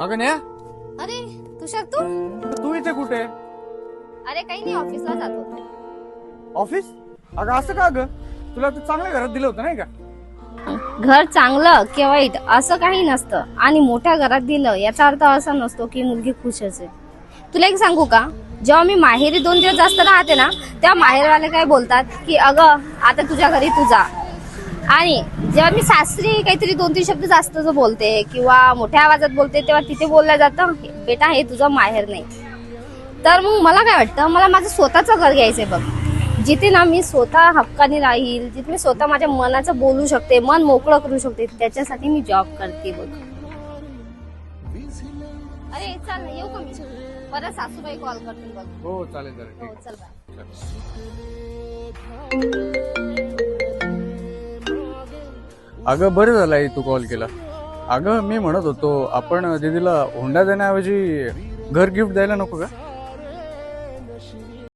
अगं न्या, अरे तुषार तू तू इथे कुठे? अरे काही नाही ऑफिसला जात होते. ऑफिस? अगं असं का ग? तुला तर चांगल्या घरात दिलं होतं नाही का? घर चांगलं की वाईट असं काही नसतं आणि मोठ्या घरात दिलं याचा अर्थ असा नसतो की मुलगी खुशच आहे. तुला एक सांगू का, जेव्हा मी माहेरी 2 दिवस जास्त राहते ना तेव्हा माहेरवाले काय बोलतात की अगं आता तुझ्या घरी तू जा, आणि जेव्हा मी सासरी काहीतरी 2-3 शब्द जास्त जो बोलते किंवा मोठ्या आवाजात बोलते तेव्हा तिथे बोललं जातं बेटा हे तुझं माहेर नाही. तर मग मला काय वाटतं, मला माझं स्वतःचं घर घ्यायचंय बघ, जिथे ना मी स्वतः हक्काने राहील, जिथे मी स्वतः माझ्या मनाचं बोलू शकते, मन मोकळं करू शकते. त्याच्यासाठी मी जॉब करते बघ. अरे चल येऊ का मी, परत सासूबाई कॉल करतील बघ. हो चालेल चालेल हो ठीक. चल बाय. अगं बरं झालं आई तू कॉल केला. अगं मी म्हणत होतो आपण दीदीला हुंडा देण्याऐवजी घर गिफ्ट द्यायला नको का?